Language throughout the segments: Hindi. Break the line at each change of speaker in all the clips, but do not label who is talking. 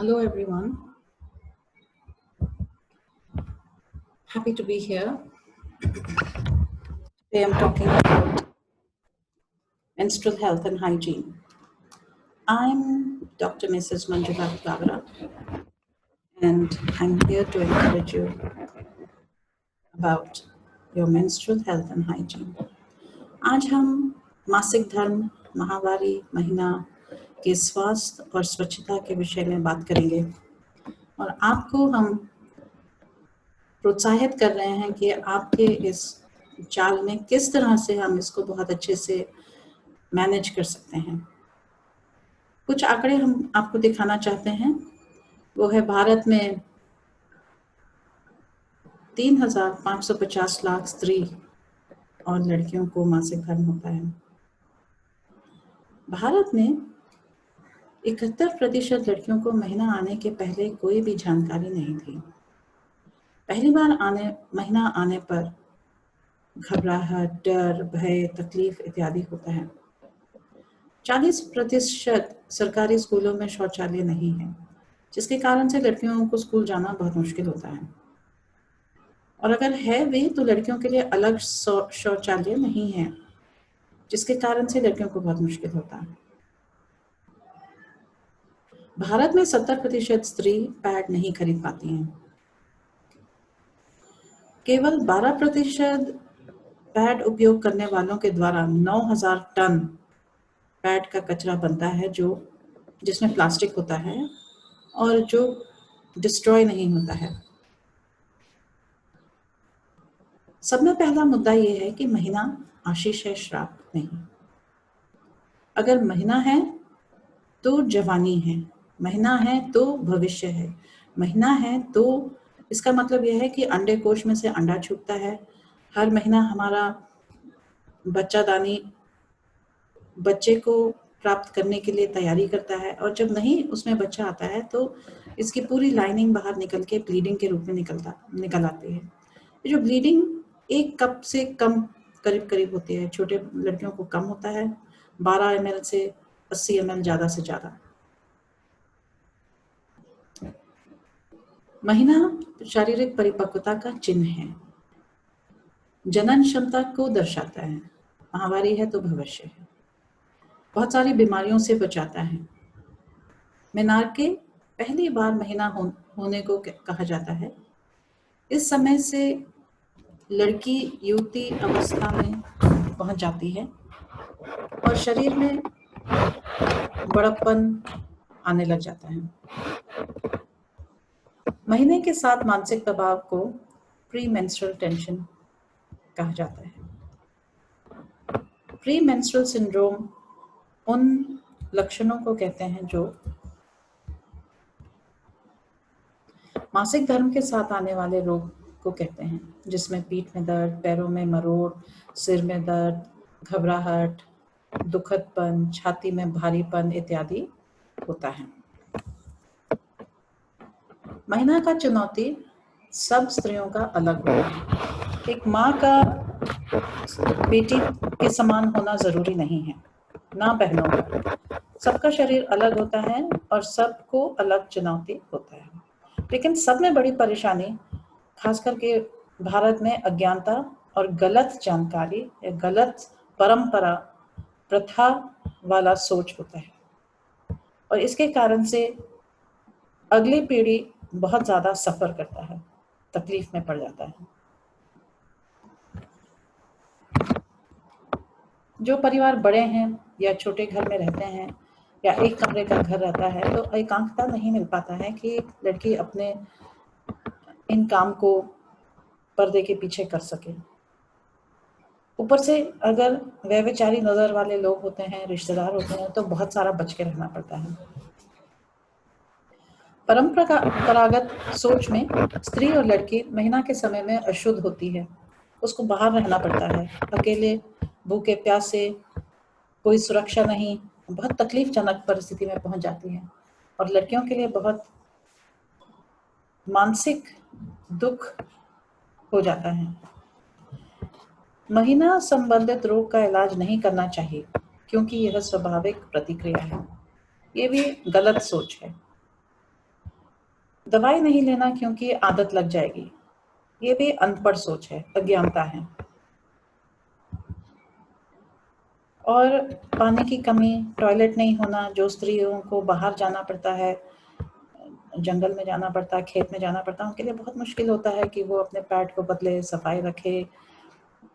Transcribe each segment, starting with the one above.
Hello, everyone. Happy to be here. Today I'm talking about menstrual health and hygiene. I'm Dr. Mrs. Manjula Glavara, and I'm here to encourage you about your menstrual health and hygiene. आज हम मासिक धर्म, माहवारी, महीना के स्वास्थ्य और स्वच्छता के विषय में बात करेंगे और आपको हम प्रोत्साहित कर रहे हैं कि आपके इस चाल में किस तरह से हम इसको बहुत अच्छे से मैनेज कर सकते हैं। कुछ आंकड़े हम आपको दिखाना चाहते हैं। वो है भारत में 3,550 लाख स्त्री और लड़कियों को मासिक धर्म होता है। भारत में 71% लड़कियों को महीना आने के पहले कोई भी जानकारी नहीं थी। पहली बार महीना आने पर घबराहट, डर, भय, तकलीफ इत्यादि होता है। 40% सरकारी स्कूलों में शौचालय नहीं है, जिसके कारण से लड़कियों को स्कूल जाना बहुत मुश्किल होता है। और अगर है भी तो लड़कियों के लिए अलग शौचालय नहीं है, जिसके कारण से लड़कियों को बहुत मुश्किल होता है। भारत में 70% स्त्री पैड नहीं खरीद पाती हैं। केवल 12% पैड उपयोग करने वालों के द्वारा 9,000 टन पैड का कचरा बनता है, जिसमें प्लास्टिक होता है और जो डिस्ट्रॉय नहीं होता है। सब में पहला मुद्दा ये है कि महीना आशीष है, श्राप नहीं। अगर महीना है तो जवानी है, महीना है तो भविष्य है, महीना है तो इसका मतलब यह है कि अंडे कोश में से अंडा छूटता है। हर महीना हमारा बच्चादानी बच्चे को प्राप्त करने के लिए तैयारी करता है, और जब नहीं उसमें बच्चा आता है तो इसकी पूरी लाइनिंग बाहर निकल के ब्लीडिंग के रूप में निकल आती है। जो ब्लीडिंग 1 कप से कम करीब होती है। छोटे लड़कियों को कम होता है, 12 ml से 80 ml ज़्यादा से ज़्यादा। महीना शारीरिक परिपक्वता का चिन्ह है, जनन क्षमता को दर्शाता है, माहवारी है तो भविष्य है, बहुत सारी बीमारियों से बचाता है। मेनार्के पहली बार महीना होने को कहा जाता है। इस समय से लड़की युवती अवस्था में पहुंच जाती है और शरीर में बड़प्पन आने लग जाता है। महीने के साथ मानसिक दबाव को प्री मेंस्ट्रुअल टेंशन कहा जाता है। प्री मेंस्ट्रुअल सिंड्रोम उन लक्षणों को कहते हैं जो मासिक धर्म के साथ आने वाले रोग को कहते हैं, जिसमें पीठ में दर्द, पैरों में मरोड़, सिर में दर्द, घबराहट, दुखदपन, छाती में भारीपन इत्यादि होता है। महीना का चुनौती सब स्त्रियों का अलग होता है। एक माँ का बेटी के समान होना जरूरी नहीं है, ना बहनों का। सबका शरीर अलग होता है और सबको अलग चुनौती होता है। लेकिन सब में बड़ी परेशानी खास करके भारत में अज्ञानता और गलत जानकारी या गलत परंपरा, प्रथा वाला सोच होता है, और इसके कारण से अगली पीढ़ी बहुत ज़्यादा सफ़र करता है, तकलीफ में पड़ जाता है। जो परिवार बड़े हैं या छोटे घर में रहते हैं या एक कमरे का घर रहता है, तो एकांतता नहीं मिल पाता है कि लड़की अपने इन काम को पर्दे के पीछे कर सके। ऊपर से अगर व्यभिचारी नजर वाले लोग होते हैं, रिश्तेदार होते हैं, तो बहुत सारा बच के रहना पड़ता है। परंपरागत सोच में स्त्री और लड़की महीना के समय में अशुद्ध होती है, उसको बाहर रहना पड़ता है, अकेले, भूखे प्यासे, कोई सुरक्षा नहीं, बहुत तकलीफजनक परिस्थिति में पहुंच जाती है, और लड़कियों के लिए बहुत मानसिक दुख हो जाता है। महीना संबंधित रोग का इलाज नहीं करना चाहिए, क्योंकि यह स्वाभाविक प्रतिक्रिया है। ये भी गलत सोच है। दवाई नहीं लेना क्योंकि आदत लग जाएगी, ये भी अनपढ़ सोच है, अज्ञानता है। और पानी की कमी, टॉयलेट नहीं होना, जो स्त्रियों को बाहर जाना पड़ता है, जंगल में जाना पड़ता है, खेत में जाना पड़ता है, उनके लिए बहुत मुश्किल होता है कि वो अपने पैड को बदले, सफाई रखे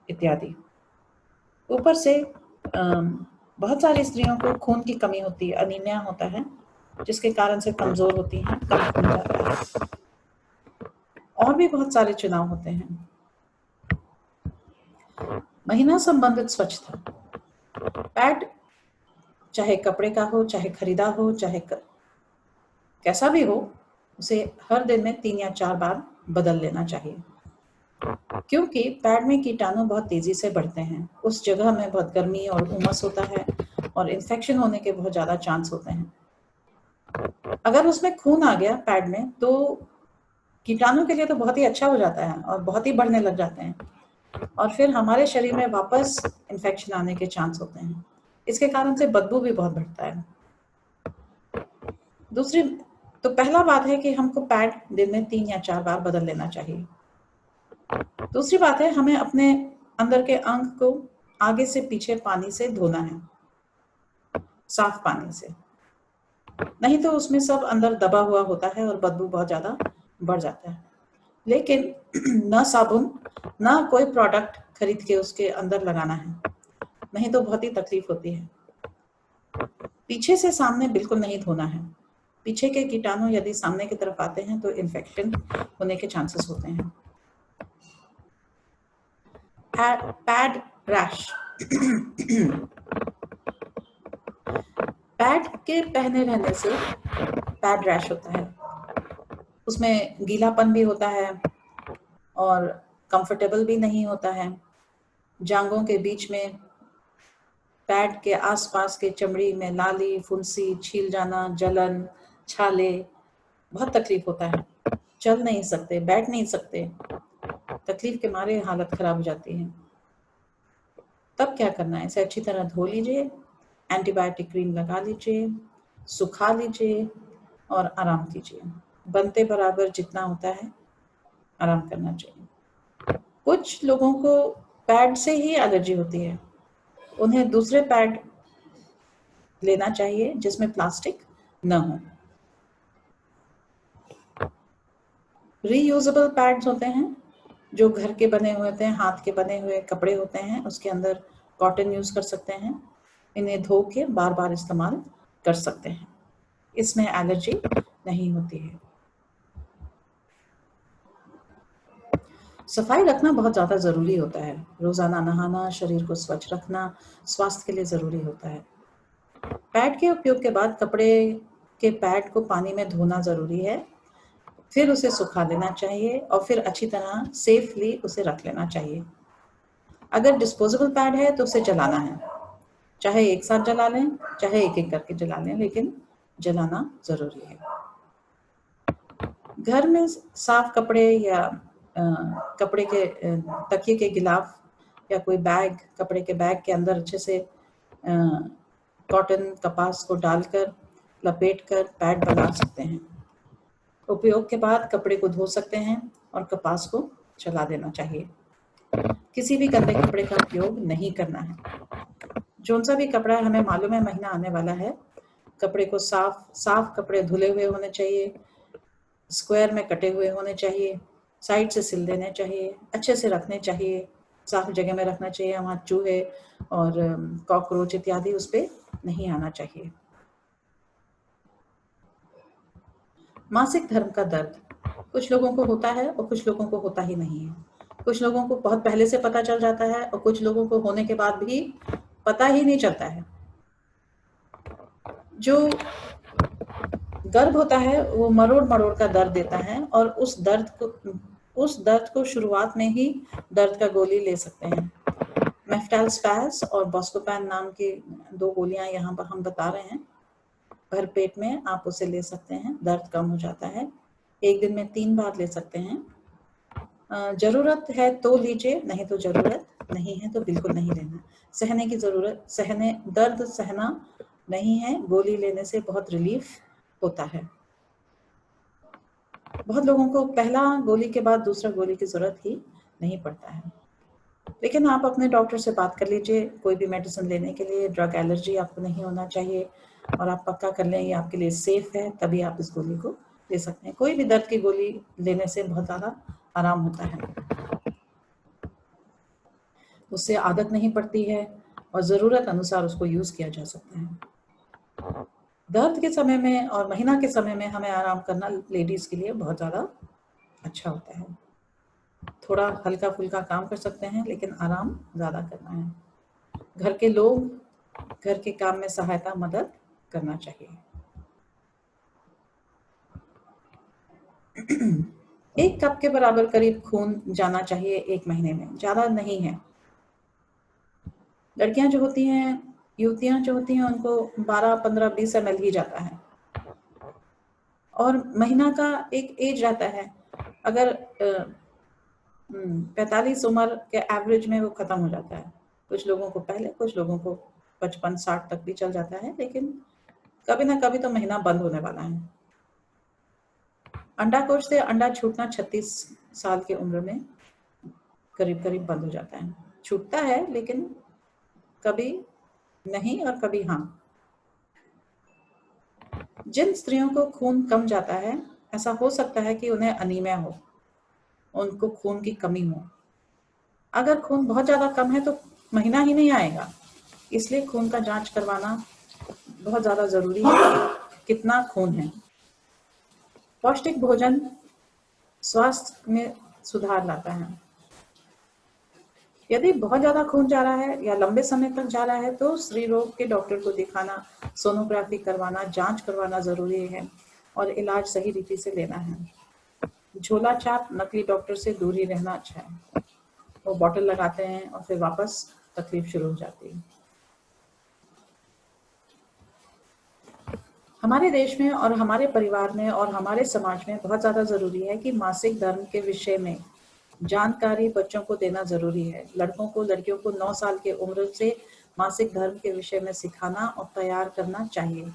इत्यादि। ऊपर से बहुत सारी स्त्रियों को खून की कमी होती है, अनीमिया होता है, जिसके कारण से कमजोर होती हैं, कम खून जाता है। और भी बहुत सारे चुनाव होते हैं। महीना संबंधित स्वच्छता, पैड चाहे कपड़े का हो, चाहे खरीदा हो, चाहे कैसा भी हो, उसे हर दिन में 3 या 4 बार बदल लेना चाहिए, क्योंकि पैड में कीटाणु बहुत तेजी से बढ़ते हैं। उस जगह में बहुत गर्मी और उमस होता है और इन्फेक्शन होने के बहुत ज्यादा चांस होते हैं। अगर उसमें खून आ गया पैड में तो कीटाणु के लिए तो बहुत ही अच्छा हो जाता है और बहुत ही बढ़ने लग जाते हैं और फिर हमारे शरीर में वापस इन्फेक्शन आने के चांस होते हैं। इसके कारण से बदबू भी बहुत बढ़ता है। दूसरी तो पहला बात है कि हमको पैड दिन में 3 या 4 बार बदल लेना चाहिए। दूसरी बात है, हमें अपने अंदर के अंग को आगे से पीछे पानी से धोना है, साफ पानी से, नहीं तो उसमें सब अंदर दबा हुआ होता है और बदबू बहुत ज्यादा बढ़ जाता है। लेकिन ना साबुन, ना कोई प्रोडक्ट खरीद के उसके अंदर लगाना है, नहीं तो बहुत ही तकलीफ होती है। पीछे से सामने बिल्कुल नहीं धोना है। पीछे के कीटाणु यदि सामने की तरफ आते हैं तो इन्फेक्शन होने के चांसेस होते हैं। पैड रैश, पैड के पहने रहने से पैड रैश होता है। उसमें गीलापन भी होता है और कंफर्टेबल भी नहीं होता है। जांघों के बीच में, पैड के आसपास के चमड़ी में लाली, फुंसी, छील जाना, जलन, छाले, बहुत तकलीफ होता है। चल नहीं सकते, बैठ नहीं सकते, तकलीफ के मारे हालत खराब हो जाती है। तब क्या करना है, इसे अच्छी तरह धो लीजिए, एंटीबायोटिक क्रीम लगा लीजिए, सुखा लीजिए और आराम कीजिए। बनते बराबर जितना होता है आराम करना चाहिए। कुछ लोगों को पैड से ही एलर्जी होती है, उन्हें दूसरे पैड लेना चाहिए जिसमें प्लास्टिक न हो। रीयूजेबल पैड्स होते हैं जो घर के बने हुए होते हैं, हाथ के बने हुए कपड़े होते हैं, उसके अंदर कॉटन यूज कर सकते हैं। इन्हें धो के बार बार इस्तेमाल कर सकते हैं, इसमें एलर्जी नहीं होती है। सफाई रखना बहुत ज़्यादा ज़रूरी होता है। रोज़ाना नहाना, शरीर को स्वच्छ रखना स्वास्थ्य के लिए ज़रूरी होता है। पैड के उपयोग के बाद कपड़े के पैड को पानी में धोना ज़रूरी है, फिर उसे सुखा लेना चाहिए और फिर अच्छी तरह सेफली उसे रख लेना चाहिए। अगर डिस्पोजेबल पैड है तो उसे जलाना है, चाहे एक साथ जला लें, चाहे एक एक करके जला लें, लेकिन जलाना ज़रूरी है। घर में साफ कपड़े या कपड़े के तकिए के गिलाफ या कोई बैग, कपड़े के बैग के अंदर अच्छे से कॉटन, कपास को डालकर लपेट कर पैड बना सकते हैं। उपयोग के बाद कपड़े को धो सकते हैं और कपास को चला देना चाहिए। किसी भी गंदे कपड़े का उपयोग नहीं करना है। जो सा भी कपड़ा हमें मालूम है महीना आने वाला है, कपड़े को साफ कपड़े धुले हुए होने चाहिए, स्क्वायर में कटे हुए होने चाहिए, साइड से सिल देने चाहिए, अच्छे से रखने चाहिए, साफ जगह में रखना चाहिए, वहाँ चूहे और कॉकरोच इत्यादि उस पर नहीं आना चाहिए। मासिक धर्म का दर्द कुछ लोगों को होता है और कुछ लोगों को होता ही नहीं है। कुछ लोगों को बहुत पहले से पता चल जाता है और कुछ लोगों को होने के बाद भी पता ही नहीं चलता है। जो गर्भ होता है वो मरोड़ मरोड़ का दर्द देता है और उस दर्द को शुरुआत में ही दर्द का गोली ले सकते हैं। मेफ्टाल स्पैस और बॉस्कोपैन नाम की 2 गोलियां यहाँ पर हम बता रहे हैं, भर पेट में आप उसे ले सकते हैं, दर्द कम हो जाता है। एक दिन में 3 बार ले सकते हैं। जरूरत है तो लीजिए, नहीं तो जरूरत नहीं है तो बिल्कुल नहीं लेना। दर्द सहना नहीं है, गोली लेने से बहुत रिलीफ होता है। बहुत लोगों को पहला गोली के बाद दूसरा गोली की जरूरत ही नहीं पड़ता है, लेकिन आप अपने डॉक्टर से बात कर लीजिए कोई भी मेडिसिन लेने के लिए। ड्रग एलर्जी आपको नहीं होना चाहिए और आप पक्का कर लें ये आपके लिए सेफ है, तभी आप इस गोली को ले सकते हैं। कोई भी दर्द की गोली लेने से बहुत ज़्यादा आराम होता है, उससे आदत नहीं पड़ती है और ज़रूरत अनुसार उसको यूज़ किया जा सकता है। दर्द के समय में और महीना के समय में हमें आराम करना लेडीज़ के लिए बहुत ज़्यादा अच्छा होता है। थोड़ा हल्का फुल्का काम कर सकते हैं, लेकिन आराम ज़्यादा करना है। घर के लोग घर के काम में सहायता मदद करना चाहिए। एक कप के बराबर करीब खून जाना चाहिए एक महीने में, ज़्यादा नहीं है। लड़कियां जो होती हैं, युवतियां जो होती हैं, उनको 12, 15, 20 ml ही जाता है। और महीना का एक एज रहता है, अगर 45 उम्र के एवरेज में वो खत्म हो जाता है। कुछ लोगों को पहले, कुछ लोगों को 55, 60 तक भी चल जाता है, लेकिन कभी ना कभी तो महीना बंद होने वाला है। अंडाकोश से अंडा छूटना 36 साल की उम्र में करीब करीब बंद हो जाता है। छूटता है, लेकिन कभी नहीं और कभी हाँ। जिन स्त्रियों को खून कम जाता है, ऐसा हो सकता है कि उन्हें अनीमिया हो, उनको खून की कमी हो। अगर खून बहुत ज़्यादा कम है तो महीना ही नहीं आएगा, इसलिए खून का जांच करवाना बहुत ज़्यादा ज़रूरी है कि कितना खून है। पौष्टिक भोजन स्वास्थ्य में सुधार लाता है। यदि बहुत ज़्यादा खून जा रहा है या लंबे समय तक जा रहा है तो स्त्री रोग के डॉक्टर को दिखाना, सोनोग्राफी करवाना, जांच करवाना ज़रूरी है और इलाज सही रीति से लेना है। झोला छाप नकली डॉक्टर से दूर ही रहना अच्छा है। वो बॉटल लगाते हैं और फिर वापस तकलीफ शुरू हो जाती है। हमारे देश में और हमारे परिवार में और हमारे समाज में बहुत ज़्यादा ज़रूरी है कि मासिक धर्म के विषय में जानकारी बच्चों को देना ज़रूरी है। लड़कों को, लड़कियों को 9 साल की उम्र से मासिक धर्म के विषय में सिखाना और तैयार करना चाहिए,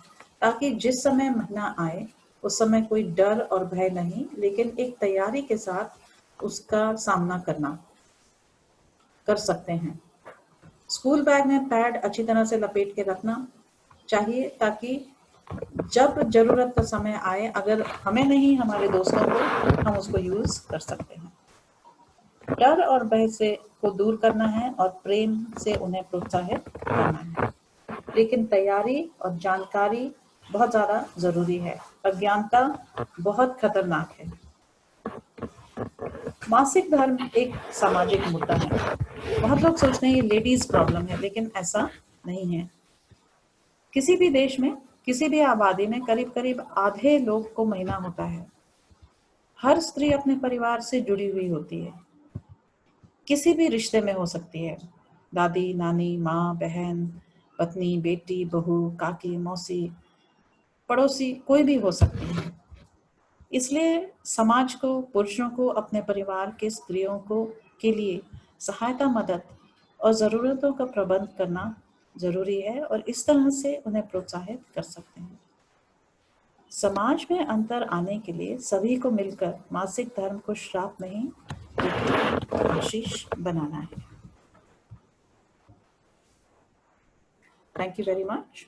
ताकि जिस समय महीना आए उस समय कोई डर और भय नहीं, लेकिन एक तैयारी के साथ उसका सामना कर सकते हैं। स्कूल बैग में पैड अच्छी तरह से लपेट के रखना चाहिए, ताकि जब जरूरत का समय आए, अगर हमें नहीं, हमारे दोस्तों को, हम उसको यूज कर सकते हैं। डर और भय से को दूर करना है और प्रेम से उन्हें प्रोत्साहित करना है, लेकिन तैयारी और जानकारी बहुत ज़्यादा ज़रूरी है। अज्ञानता बहुत खतरनाक है। मासिक धर्म एक सामाजिक मुद्दा है। बहुत लोग सोचते हैं ये लेडीज प्रॉब्लम है, लेकिन ऐसा नहीं है। किसी भी देश में, किसी भी आबादी में करीब करीब आधे लोग को महीना होता है। हर स्त्री अपने परिवार से जुड़ी हुई होती है, किसी भी रिश्ते में हो सकती है। दादी, नानी, माँ, बहन, पत्नी, बेटी, बहू, काकी, मौसी, पड़ोसी, कोई भी हो सकती है। इसलिए समाज को, पुरुषों को अपने परिवार के स्त्रियों को के लिए सहायता, मदद और ज़रूरतों का प्रबंध करना ज़रूरी है और इस तरह से उन्हें प्रोत्साहित कर सकते हैं। समाज में अंतर आने के लिए सभी को मिलकर मासिक धर्म को श्राप नहीं बल्कि आशीष बनाना है। Thank you very much.